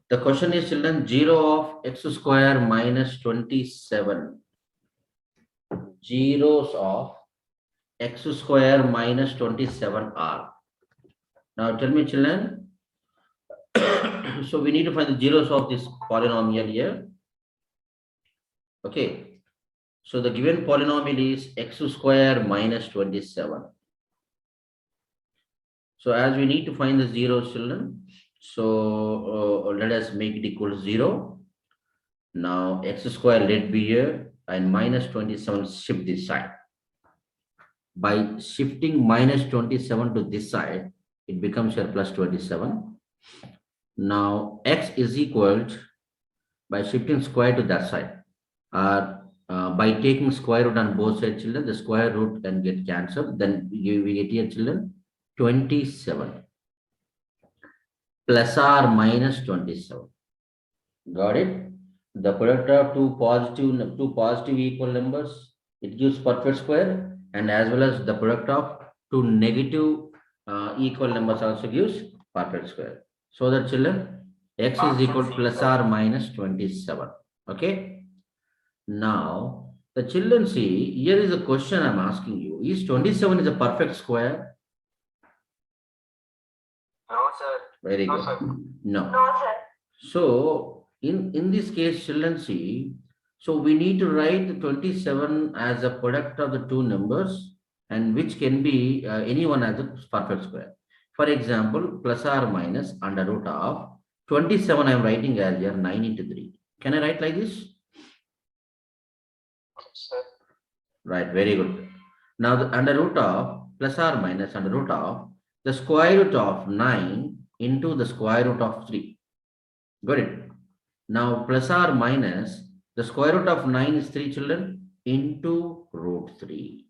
The question is, children, 0 of x square minus 27. Zeros of x square minus 27 are. Now tell me, children. So we need to find the zeros of this polynomial here. Okay. So the given polynomial is x square minus 27. So as we need to find the zeros, children, so let us make it equal to 0. Now x square let be here and minus 27 shift this side. By shifting minus 27 to this side, it becomes here plus 27. Now x is equal to, by shifting square to that side, by taking square root on both sides, children, the square root can get cancelled. Then we get here, children, 27 plus or minus 27. Got it? The product of two positive equal numbers, it gives perfect square, and as well as the product of two negative equal numbers also gives perfect square. So that, children, x is equal to plus or minus 27. Okay. Now the children see, here is a question I'm asking you. Is 27 is a perfect square? No, sir. Very No, good. sir. No. No, sir. So in this case, children see, so we need to write the 27 as a product of the two numbers, and which can be anyone as a perfect square. For example, plus or minus under root of 27, I am writing as here 9 into 3. Can I write like this? Sir. Right, very good. Now the under root of plus or minus under root of the square root of 9 into the square root of 3. Got it? Now plus or minus the square root of 9 is 3, children, into root 3.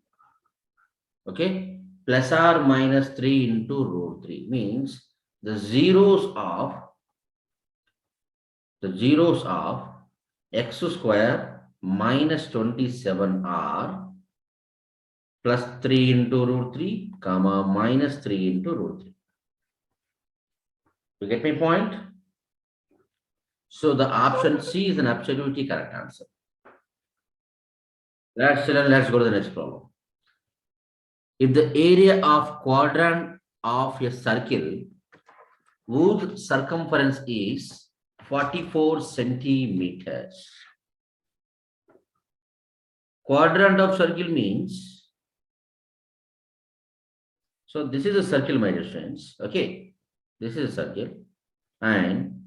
Okay? Plus or minus 3 into root 3 means the zeros of x square minus 27 are plus 3 into root 3, comma, minus 3 into root 3. You get my point? So the option C is an absolutely correct answer. Let's go to the next problem. If the area of quadrant of a circle whose circumference is 44 centimeters. Quadrant of circle means, so this is a circle, my dear friends. Okay, this is a circle, and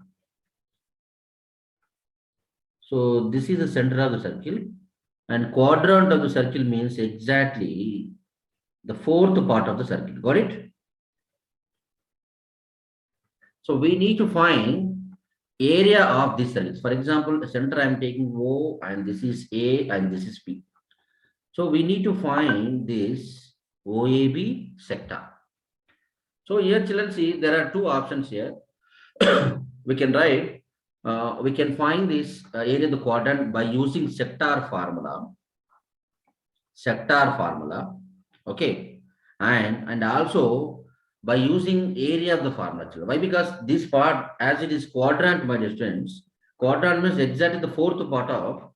so this is the center of the circle, and quadrant of the circle means exactly the fourth part of the circle. Got it? So we need to find area of this circle. For example, the center I am taking O, and this is A, and this is P. So we need to find this OAB sector. So here, children, see, there are two options here. We can write, we can find this area of the quadrant by using sector formula. Okay, and also by using area of the formula. Why? Because this part, as it is quadrant, my distance, quadrant means exactly the fourth part of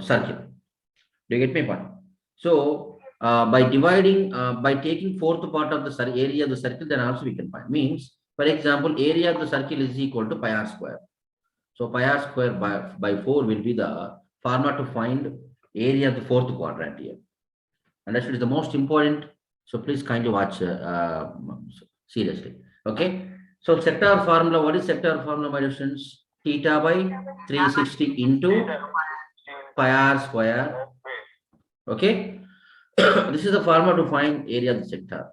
circle. Do you get my point? So by dividing, by taking fourth part of the area of the circle, then also we can find. Means, for example, area of the circle is equal to pi r square. So pi r square by 4 will be the formula to find area of the fourth quadrant here. And that is the most important. So please kindly watch seriously. Okay. So sector formula, what is sector formula, my students? Theta by 360 into pi r square. Okay. This is the formula to find area of the sector.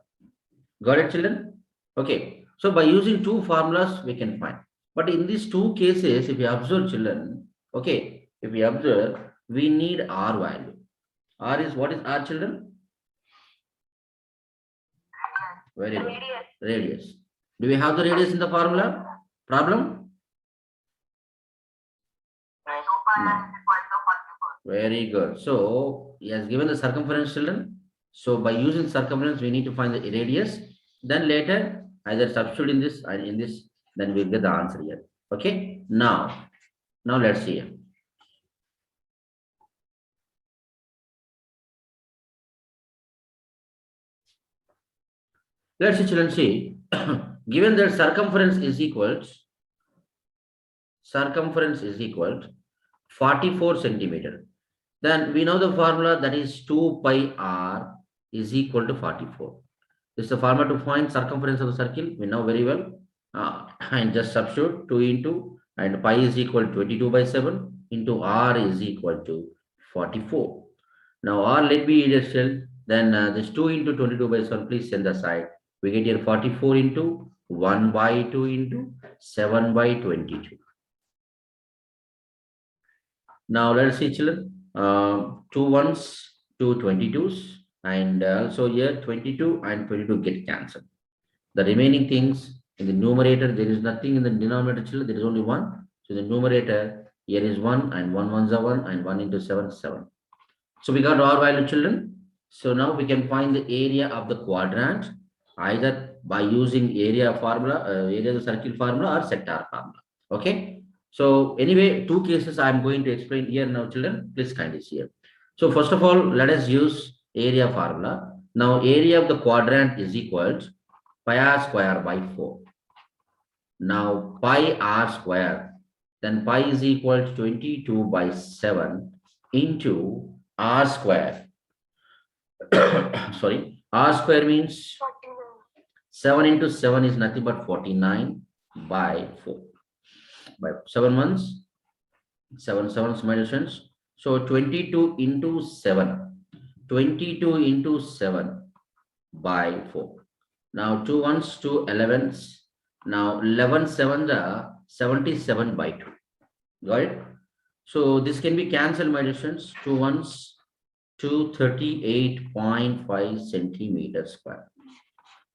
Got it, children? Okay. So by using two formulas, we can find. But in these two cases, if you observe, children, okay, if we observe, we need R value. R is, what is R, children? Very good. Radius. Do we have the radius in the formula? Problem? No. Very good. So he has given the circumference, children. So by using circumference, we need to find the radius. Then later, either substitute in this and in this, then we'll get the answer here. Okay, now let's see. Let's see, children, see. Given that circumference is equal 44 centimeter, then we know the formula, that is 2 pi r is equal to 44. This is the formula to find circumference of the circle. We know very well. And just substitute 2 into, and pi is equal to 22 by 7 into r is equal to 44. Now r let be itself. Then this 2 into 22 by 7, please send aside. We get here 44 into 1 by 2 into 7 by 22. Now let's see, children. 2 ones, 2 22s, and also here 22 and 22 get cancelled. The remaining things in the numerator, there is nothing in the denominator, children. There is only 1. So the numerator here is 1, and 1 ones are 1, and 1 into 7 is 7. So we got R value, children. So now we can find the area of the quadrant either by using area formula, area of the circle formula, or sector formula. Okay. So anyway, 2 cases I am going to explain here now, children. Please kindly see here. So first of all, let us use area formula. Now area of the quadrant is equal to pi r square by 4. Now pi r square, then pi is equal to 22 by 7 into r square. Sorry, r square means 7 into 7 is nothing but 49 by 4. By 7 months, 7 sevens, my friends. So 22 into 7, 22 into 7 by 4. Now 2 ones, 2 11s. Now 11 sevens are 77 by 2. Got it? So this can be cancelled, my dear friends. 2 ones, 238.5 centimeters square.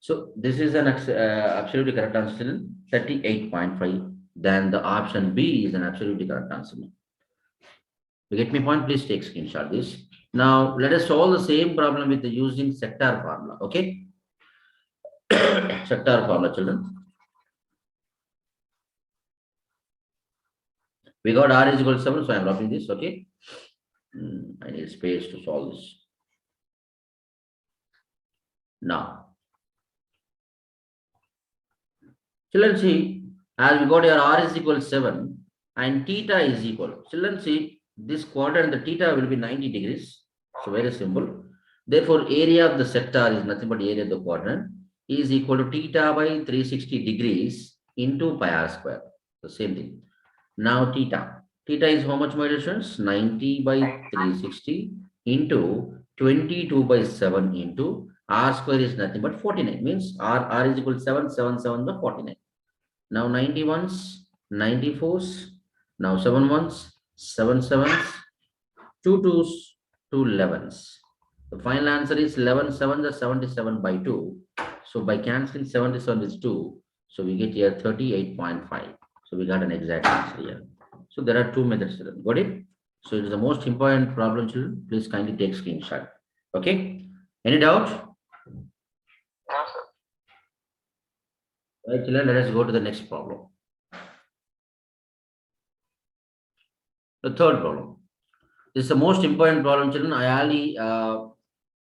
So this is an absolutely correct answer, 38.5. Then the option B is an absolutely correct answer. You get my point? Please take screenshot this. Now let us solve the same problem with the using sector formula. Okay. Sector formula, children. We got r is equal to 7, so I am dropping this. Okay. I need space to solve this. Now, children, see, as we got here r is equal to 7 and theta is equal. Children, see, this quadrant, the theta will be 90 degrees. So very simple. Therefore, area of the sector is nothing but area of the quadrant is equal to theta by 360 degrees into pi r square. The same thing. Now theta is how much, my dear friends? 90 by 360 into 22 by 7 into r square is nothing but 49. Means r is equal to 7, 7, 7 the 49. Now 91s, 94s, now 7 ones, 7 sevens, 2 twos, 2 11s. The final answer is 11 sevens are 77 by 2. So by cancelling 77 is 2. So we get here 38.5. So we got an exact answer here. So there are 2 methods. Got it? So it is the most important problem, children. Please kindly take screenshot. Okay. Any doubt? No, sir. Right, children. Let us go to the next problem. The third problem. This is the most important problem, children.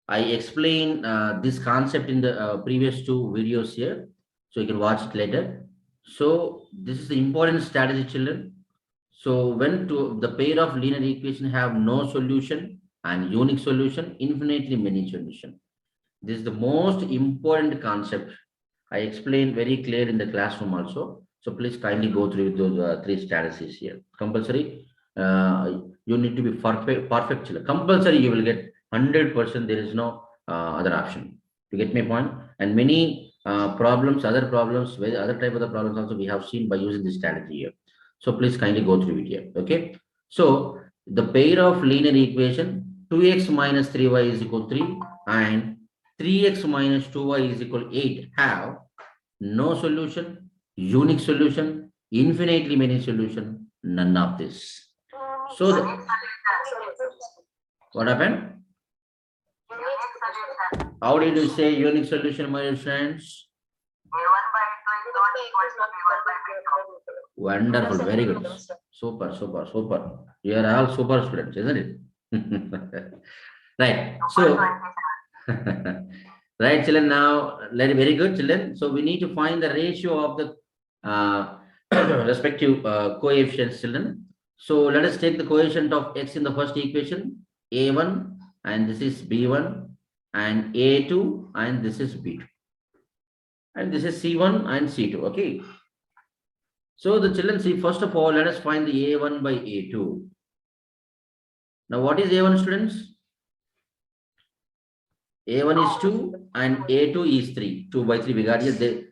I explained this concept in the previous 2 videos here. So you can watch it later. So this is the important strategy, children. So when the pair of linear equation have no solution and unique solution, infinitely many solution. This is the most important concept. I explained very clear in the classroom also. So please kindly go through those 3 strategies here. Compulsory, you need to be perfect. Compulsory, you will get 100%. There is no other option. You get my point? And many problems, other problems, other type of the problems also we have seen by using this strategy here. So please kindly go through it here. Okay. So the pair of linear equation 2x minus 3y is equal to 3 and 3x minus 2y is equal to 8 have no solution, unique solution, infinitely many solution, none of this. So what happened? How did you say unique solution, my friends? A1 by 2 is Wonderful, very good. Super, super, super. You are all super students, isn't it? Right. So, right, children. Now, very good, children. So we need to find the ratio of the respective coefficients, children. So let us take the coefficient of x in the first equation, a1, and this is b1, and a2, and this is b2, and this is c1 and c2. Okay. So the children see, first of all, let us find the a1 by a2. Now, what is a1, students? A1 is 2 and A2 is 3. 2 by 3 we got here.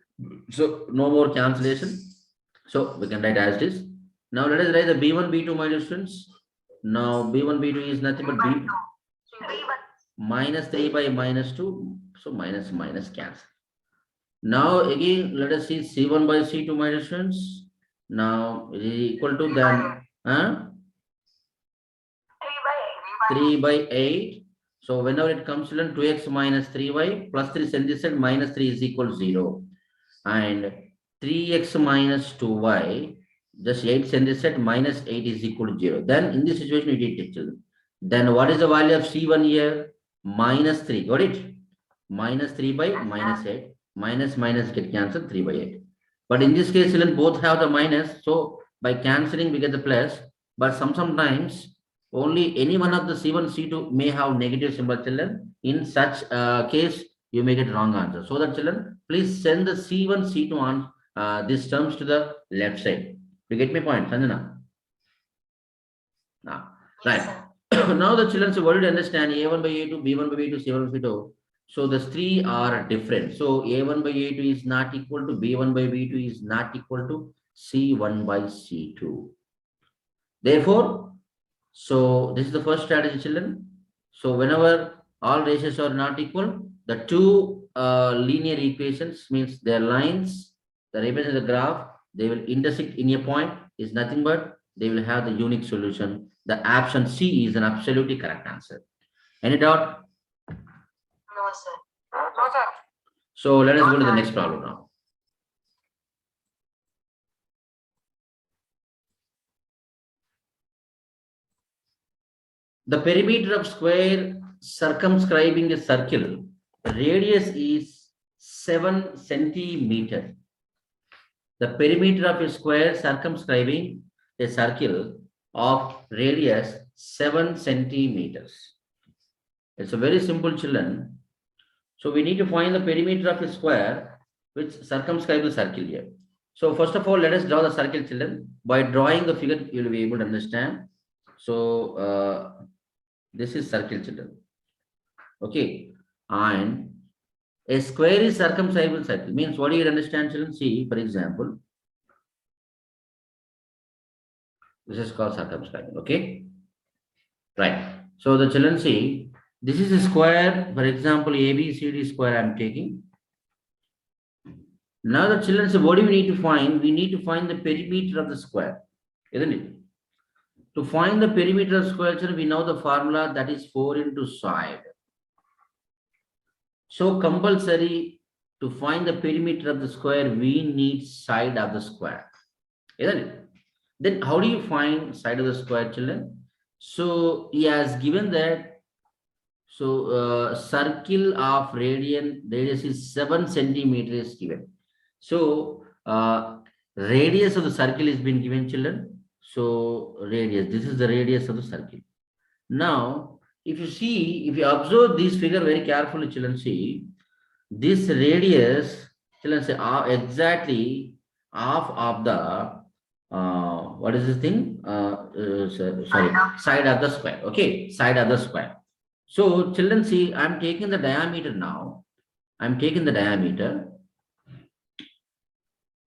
So no more cancellation. So we can write as it is. Now let us write the B1, B2, my dear students. Now B1, B2 is nothing but B minus 3 by minus 2. So minus cancel. Now again, let us see C1 by C2, my dear students. Now it is equal to then 3 by 8. So whenever it comes to 2x minus 3y plus 3 send this side, minus 3 is equal to 0. And 3x minus 2y, just 8 send this side, minus 8 is equal to 0. Then in this situation, we did children. Then what is the value of C1 here? Minus 3. Got it? Minus 3 by minus 8. Minus get cancelled, 3 by 8. But in this case, children, both have the minus. So by cancelling, we get the plus. But sometimes only any one of the C1, C2 may have negative symbol, children. In such case, you may get wrong answer. So that, children, please send the C1, C2 on these terms to the left side. You get my point, Sanjana? Now, right. Now the children, so what did you understand? A1 by A2, B1 by B2, C1 by B2. So the three are different. So A1 by A2 is not equal to B1 by B2 is not equal to C1 by C2. Therefore, so this is the first strategy, children. So whenever all ratios are not equal, the two linear equations means their lines, the represent the graph, they will intersect in a point is nothing but they will have the unique solution. The option C is an absolutely correct answer. Any doubt? No, sir. No, sir. So let us go to the next problem now. The perimeter of square circumscribing a circle, the radius is 7 centimeters. The perimeter of a square circumscribing a circle of radius 7 centimeters. It's a very simple, children. So we need to find the perimeter of a square which circumscribes the circle here. So first of all, let us draw the circle, children. By drawing the figure, you will be able to understand. So this is circle, children. Okay, and a square is circumscribable circle. Means what do you understand, children? See, for example, this is called circumscribing. Okay, right. So the children see, this is a square. For example, ABCD square I'm taking. Now the children say, what do we need to find? We need to find the perimeter of the square, isn't it? To find the perimeter of square, children, we know the formula, that is 4 into side. So compulsory to find the perimeter of the square, we need side of the square, isn't it? Then how do you find side of the square, children? So he has given that, so circle of radius is 7 centimeters given. So radius of the circle is been given, children. So radius, this is the radius of the circle. Now, if you see, if you observe this figure very carefully, children, see, this radius, children, say exactly half of the, what is this thing? Sorry, side of the square. Okay, side of the square. So children, see, I'm taking the diameter now. I'm taking the diameter.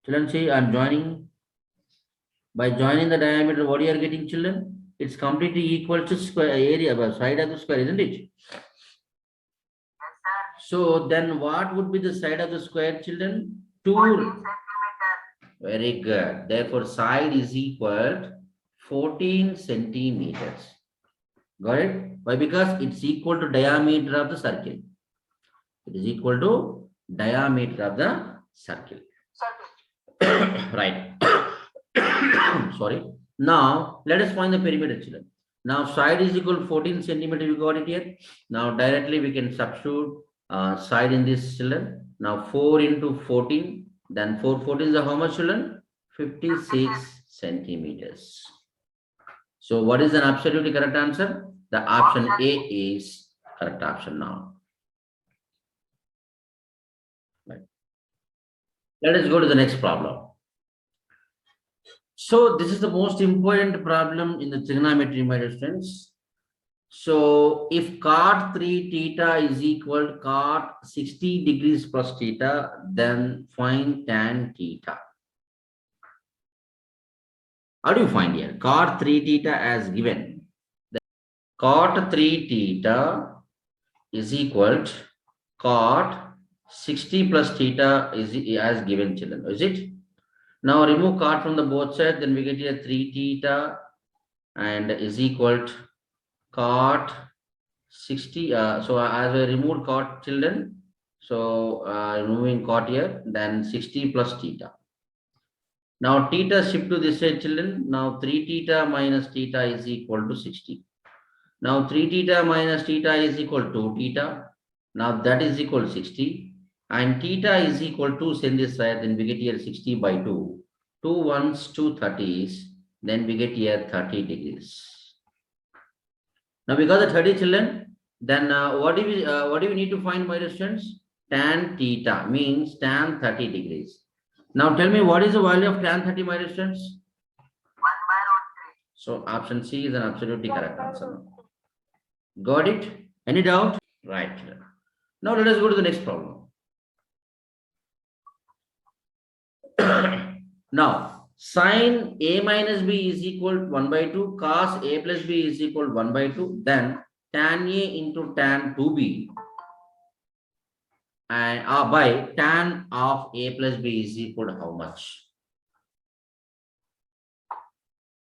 Children, see, I'm joining. By joining the diameter, what you are getting, children? It's completely equal to square area, side of the square, isn't it? Yes, sir. So then what would be the side of the square, children? 14 2. centimeters. Very good. Therefore, side is equal 14 centimeters. Got it? Why? Because it's equal to diameter of the circle. It is equal to diameter of the circle. Circle. Right. Sorry. Now let us find the perimeter, children. Now side is equal to 14 centimeter. You got it here. Now directly we can substitute side in this, children. Now 4 into 14. Then 4 14 is how much, children? 56 centimeters. So what is an absolutely correct answer? The option A is correct option now. Right. Let us go to the next problem. So this is the most important problem in the trigonometry, my dear friends. So if cot 3 theta is equal to cot 60 degrees plus theta, then find tan theta. How do you find here? Cot 3 theta as given. Cot 3 theta is equal to cot 60 plus theta is as given, children. Is it? Now remove cot from the both sides, then we get here 3 theta and is equal to cot 60. So as I removed cot, children, so removing cot here, then 60 plus theta. Now theta shift to this side, children. Now 3 theta minus theta is equal to 60. Now 3 theta minus theta is equal to 2 theta. Now that is equal to 60. And theta is equal to, send this side, then we get here 60 by 2. 2 ones, 2 30s. Then we get here 30 degrees. Now we got the 30, children. Then what do we need to find, my students? Tan theta means tan 30 degrees. Now tell me, what is the value of tan 30, my students? 1/√3. So option C is an absolutely correct answer. Got it? Any doubt? Right. Now let us go to the next problem. Now sin A minus B is equal to 1 by 2, cos A plus B is equal to 1 by 2, then tan A into tan 2B and by tan of A plus B is equal to how much?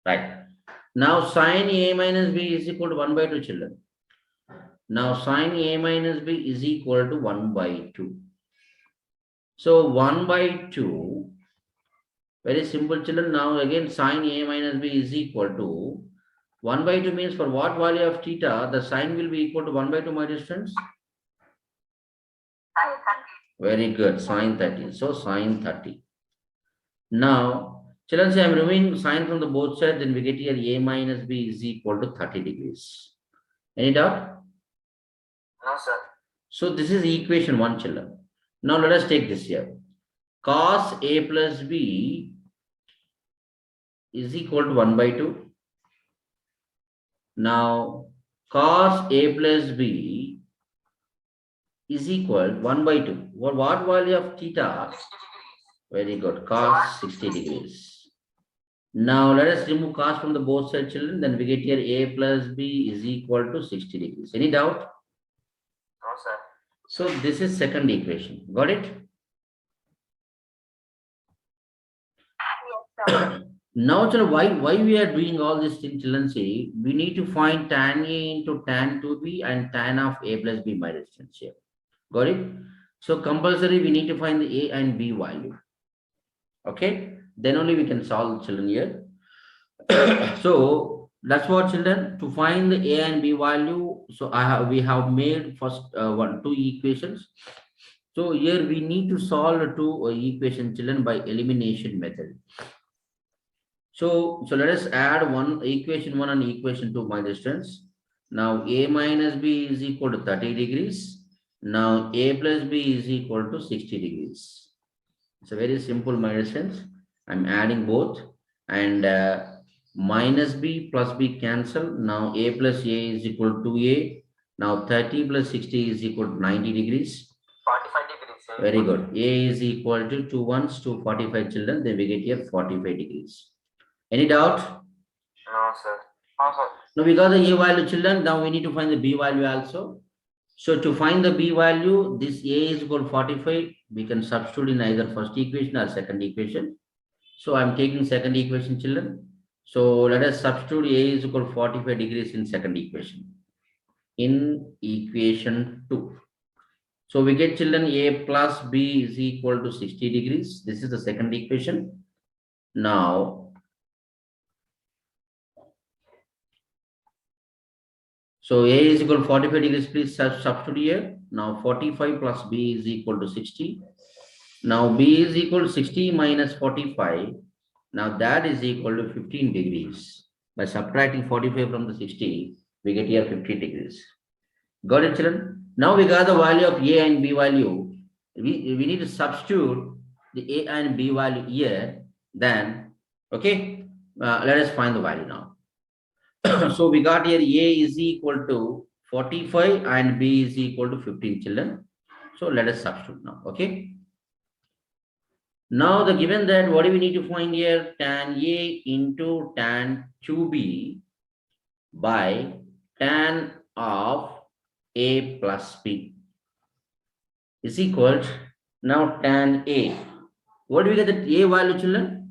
Right. Now sin A minus B is equal to 1 by 2, children. Now sin A minus B is equal to 1 by 2. So 1 by 2, very simple, children. Now again sin A minus B is equal to 1 by 2 means for what value of theta, the sin will be equal to 1 by 2, my dear friends? Sin 30. Very good, sin 30. So sin 30. Now, children, say I'm removing sin from the both sides, then we get here A minus B is equal to 30 degrees. Any doubt? No, sir. So this is equation 1, children. Now let us take this here. Cos A plus B is equal to 1 by 2. Now cos A plus B is equal to 1 by 2. What value of theta? 60 degrees. Very good. Cos 60 degrees. Now let us remove cos from the both sides, children. Then we get here A plus B is equal to 60 degrees. Any doubt? No, sir. So this is second equation. Got it? Yes, sir. Now, children, why we are doing all this thing, children? See, we need to find tan A into tan 2B and tan of A plus B, my distance here. Got it? So compulsory we need to find the A and B value. Okay, then only we can solve, children, here. So that's what, children, to find the A and B value. So we have made first 2 equations. So here we need to solve 2 equations, children, by elimination method. So let us add equation 1 and equation 2, my distance. Now A minus B is equal to 30 degrees. Now A plus B is equal to 60 degrees. It's a very simple, my distance. I'm adding both, and minus B plus B cancel. Now A plus A is equal to A. Now 30 plus 60 is equal to 90 degrees. 45 degrees, sir. Very good. A is equal to 2 ones to 45, children. Then we get here 45 degrees. Any doubt? No, sir. No, sir. Now we got the A value, children. Now we need to find the B value also. So to find the B value, this A is equal to 45. We can substitute in either first equation or second equation. So I'm taking second equation, children. So let us substitute A is equal to 45 degrees in second equation. In equation 2. So we get children A plus B is equal to 60 degrees. This is the second equation. Now, so A is equal to 45 degrees, please substitute here. Now 45 plus B is equal to 60. Now B is equal to 60 minus 45. Now that is equal to 15 degrees. By subtracting 45 from the 60, we get here 50 degrees. Got it, children? Now we got the value of A and B value. We need to substitute the A and B value here. Then, okay, let us find the value now. So we got here A is equal to 45 and B is equal to 15, children. So let us substitute now, okay? Now the given that what do we need to find here? Tan A into tan 2B by tan of A plus B is equal to now tan A. What do we get the A value, children?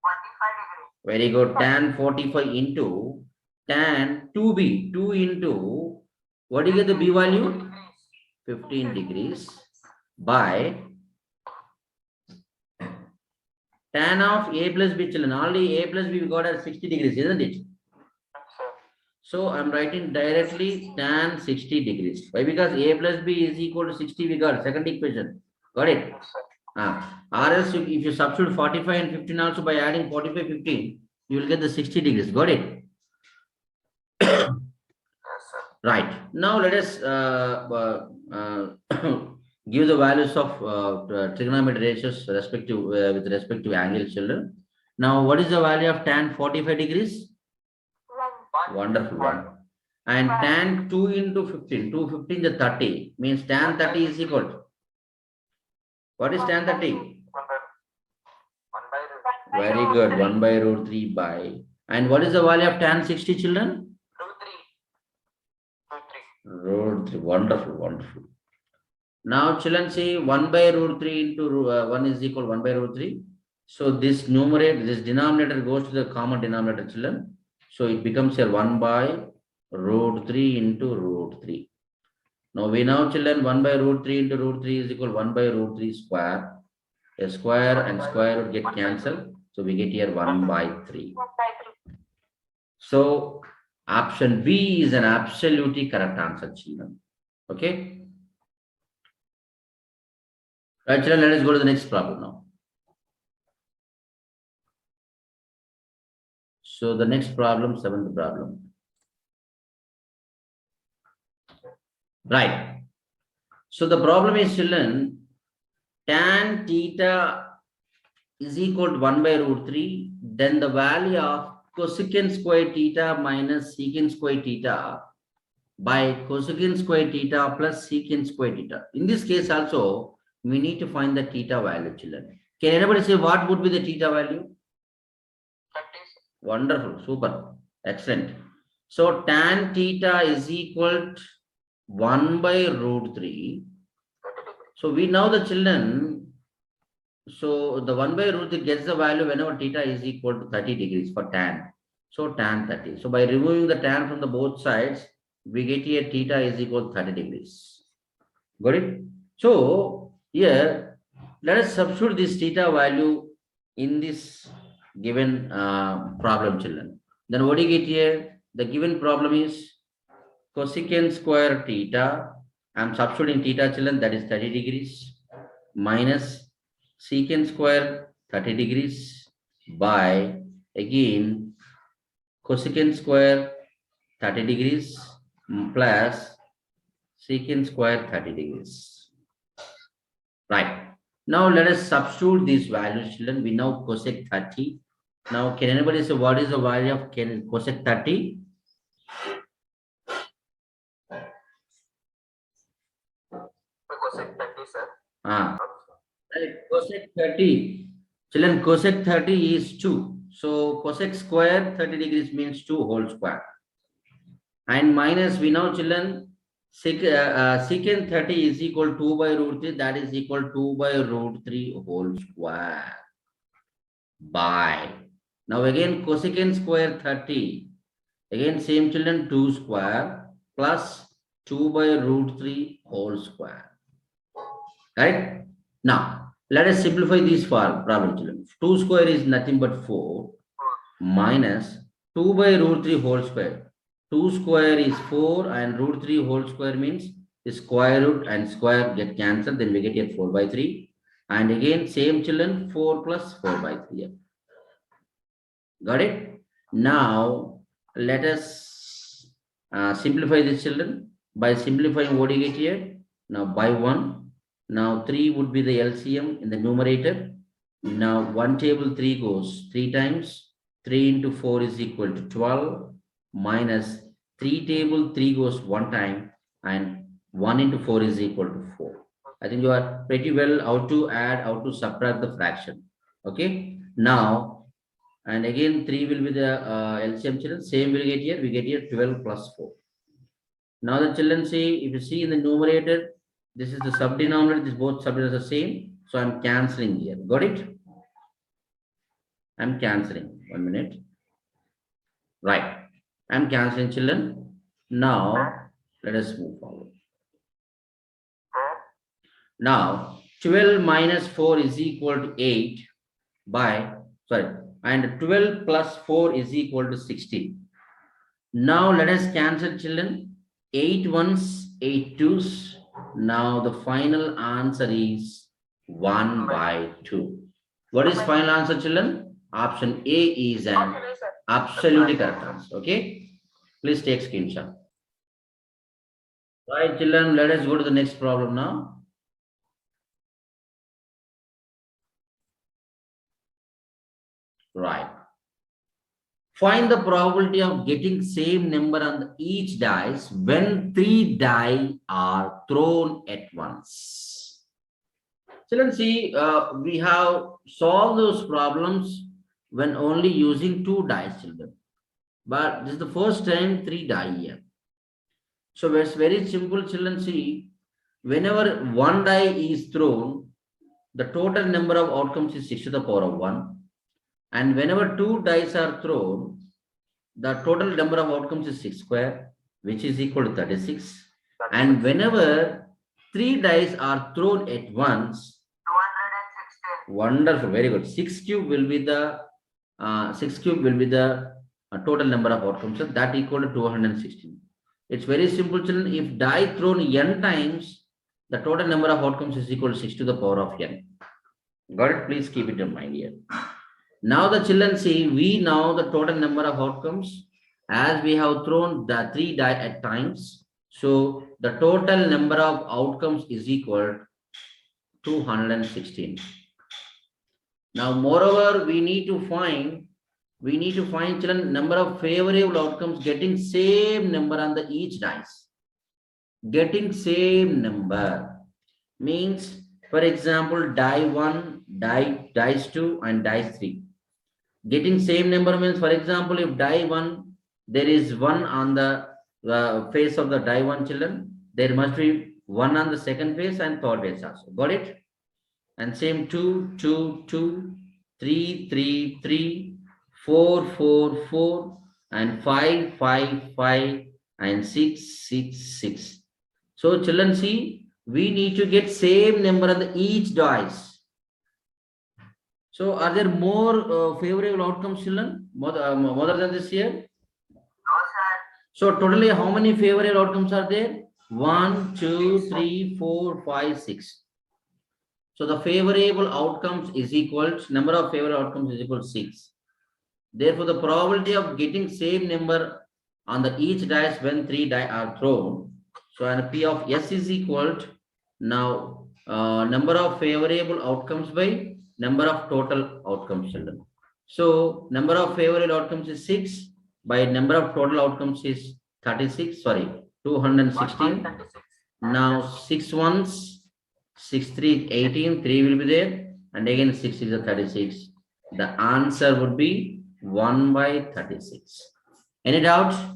45 degrees. Very good. Tan 45 into tan 2B. 2 into what do you get the B value? 15 degrees by tan of A plus B, children. Already A plus B we got at 60 degrees, isn't it? Sir. So I'm writing directly tan 60 degrees. Why? Because A plus B is equal to 60 we got. Second equation. Got it? Yes, sir. Or else if you substitute 45 and 15 also by adding 45, 15, you will get the 60 degrees. Got it? Yes, sir. Right. Now let us give the values of trigonometry ratios respective with respect to angle, children. Now what is the value of tan 45 degrees? Wonderful one. And tan 2 into 15, 2 15 the 30 means tan 30 is equal to, what is tan 30? 1 by root. Very good, 1 by root 3 by, and what is the value of tan 60, children? Root 3. Root 3. Root 3, wonderful, wonderful. Now children see 1 by root 3 into 1 is equal to 1 by root 3. So this numerator, this denominator goes to the common denominator, children. So it becomes here 1 by root 3 into root 3. Now we know, children, 1 by root 3 into root 3 is equal to 1 by root 3 square. A square and square would get cancelled. So we get here 1 by 3. So option B is an absolutely correct answer, children. Okay. Right, children, let us go to the next problem now. So the next problem, seventh problem. Right. So the problem is, children, tan theta is equal to 1 by root 3. Then the value of cosecant square theta minus secant square theta by cosecant square theta plus secant square theta. In this case also, we need to find the theta value, children. Can anybody say what would be the theta value? 30. Wonderful, super, excellent. So tan theta is equal to 1 by root 3. So we know the children, so the 1 by root 3 gets the value whenever theta is equal to 30 degrees for tan. So tan 30. So by removing the tan from the both sides, we get here theta is equal to 30 degrees. Got it? So here, let us substitute this theta value in this given problem, children. Then what do you get here? The given problem is cosecant square theta. I'm substituting theta, children, that is 30 degrees minus secant square 30 degrees by again cosecant square 30 degrees plus secant square 30 degrees. Right. Now let us substitute these values, children. We know cosec 30. Now can anybody say what is the value of cosec 30? Cosec 30, sir. Right. Cosec 30. Children, cosec 30 is 2. So cosec square 30 degrees means 2 whole square. And minus, we know, children, secant 30 is equal to 2 by root 3. That is equal to 2 by root 3 whole square. By. Now again, cosecant square 30. Again, same, children, 2 square plus 2 by root 3 whole square. Right? Now, let us simplify this problem, children. 2 square is nothing but 4 minus 2 by root 3 whole square. 2 square is 4 and root 3 whole square means the square root and square get cancelled. Then we get here 4 by 3. And again, same children, 4 plus 4 by 3. Got it? Now, let us simplify this, children. By simplifying, what do you get here? Now, by 1. Now, 3 would be the LCM in the numerator. Now, 1 table 3 goes 3 times. 3 into 4 is equal to 12 minus 3 table 3 goes 1 time and 1 into 4 is equal to 4. I think you are pretty well how to add, how to subtract the fraction. Okay. Now, and again 3 will be the LCM, children. Same will get here. We get here 12 plus 4. Now the children see, if you see in the numerator, this is the subdenominator, this both subdenominators are same. So I'm cancelling here. Got it? I'm cancelling. 1 minute. Right. I'm cancelling, children. Now let us move forward. Now 12 minus 4 is equal to 8 by, sorry, and 12 plus 4 is equal to 16. Now let us cancel, children. 8 ones, 8 twos. Now the final answer is 1 by 2. What is final answer, children? Option A is an absolutely correct answer. Okay. Please take screenshot. Right, children. Let us go to the next problem now. Right. Find the probability of getting same number on each dice when 3 die are thrown at once. Children, see, we have solved those problems when only using 2 dice, children. But this is the first time 3 die here. So it's very simple, children. See, whenever 1 die is thrown, the total number of outcomes is 6 to the power of 1. And whenever 2 dice are thrown, the total number of outcomes is 6 square, which is equal to 36. And whenever 3 dice are thrown at once, 216. wonderful, very good. 6 cube will be the total number of outcomes. So that equal to 216. It's very simple, children. If die thrown n times, the total number of outcomes is equal to 6 to the power of n. Got it? Please keep it in mind here. Now the children see, we know the total number of outcomes as we have thrown the 3 die at times. So the total number of outcomes is equal to 216. Now, moreover, we need to find children number of favorable outcomes getting same number on the each dice. Getting same number means, for example, die 1, dice 2 and dice 3. Getting same number means, for example, if die 1, there is 1 on the face of the die 1, children, there must be 1 on the second face and third face also. Got it? And same 2, 2, 2, 3, 3, 3, 4, 4, 4, and 5, 5, 5, and 6, 6, 6. So children, see, we need to get same number on the each dice. So are there more favorable outcomes, children, more than this here? No, sir. So totally how many favorable outcomes are there? 1, 2, 3, 4, 5, 6. So the favorable outcomes is equal to, number of favorable outcomes is equal to 6. Therefore, the probability of getting same number on the each dice when 3 die are thrown. So and P of S is equal to now number of favorable outcomes by number of total outcomes, children. So number of favorable outcomes is 6 by number of total outcomes is 36. Sorry, 216. 136. Now 6 ones, 6 3 18, 3 will be there, and again 6 is a 36. The answer would be 1 by 36. Any doubts? No,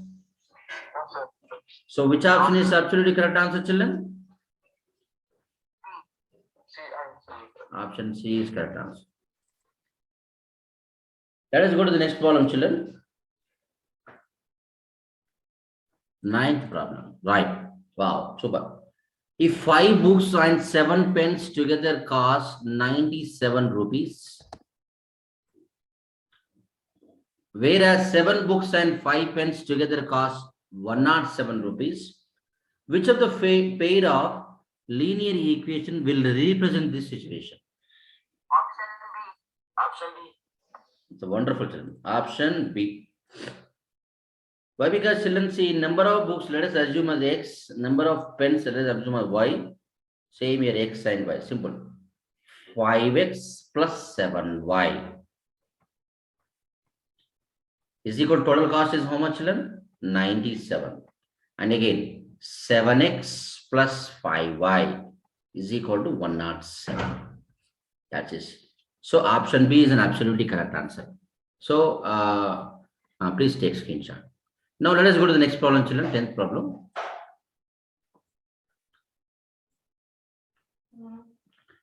sir. So which option is absolutely correct answer, children? C and C. Option C is correct answer. Let us go to the next problem, children. Ninth problem. Right. Wow, super. If 5 books and 7 pens together cost 97 rupees, whereas 7 books and 5 pens together cost 107 rupees, which of the pair of linear equation will represent this situation? Option B. Option B. It's a wonderful children. Option B. Why? Because children see number of books, let us assume as X, number of pens, let us assume as Y. Same here, X and Y. Simple. 5X plus 7Y is equal to total cost is how much, children? 97. And again, 7X plus 5Y is equal to 107. That is. So option B is an absolutely correct answer. So please take screenshot. Now let us go to the next problem, children. 10th problem.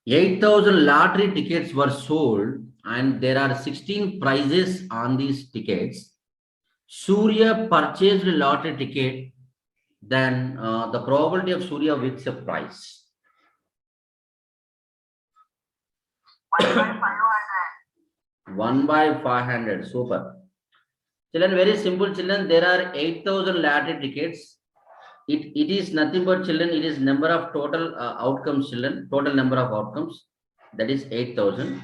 8,000 lottery tickets were sold and there are 16 prizes on these tickets. Surya purchased a lottery ticket, then the probability of Surya wins a prize. 1 by 500. 1 by 500. Super. Children, very simple, children. There are 8,000 lottery tickets. It is nothing but, children, it is number of total outcomes, children. Total number of outcomes. That is 8,000.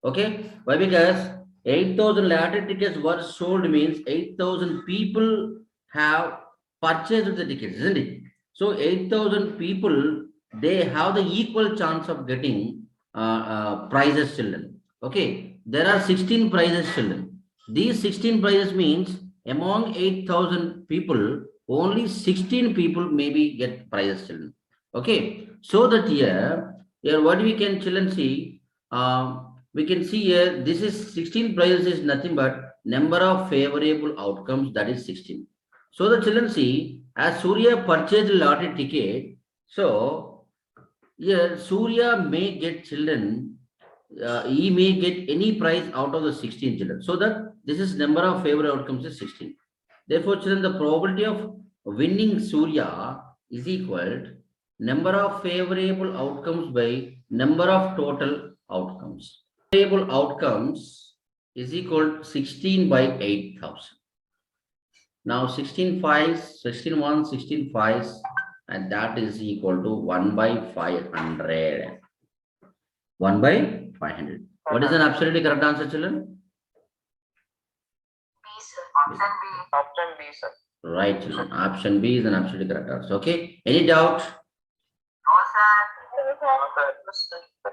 Okay. Why? Because 8,000 lottery tickets were sold means 8,000 people have purchased the tickets, isn't it? So 8,000 people, they have the equal chance of getting prizes, children. Okay. There are 16 prizes, children. These 16 prizes means among 8,000 people, only 16 people maybe get prizes, children. Okay. So that here what we can, children, see, we can see here, this is 16 prizes is nothing but number of favorable outcomes, that is 16. So the children see, as Surya purchased lottery ticket, so here Surya may get, children, he may get any prize out of the 16 children. So that this is number of favorable outcomes is 16. Therefore, children, the probability of winning Surya is equal to number of favorable outcomes by number of total outcomes. Favorable outcomes is equal to 16 by 8,000. Now 16 5s, 16 1, 16 5s, and that is equal to 1 by 500. 1 by 500. What is an absolutely correct answer, children? B, sir. Option B. Option B, sir. Right, children. Option B is an absolutely correct answer. Okay. Any doubt? No, sir. No, sir.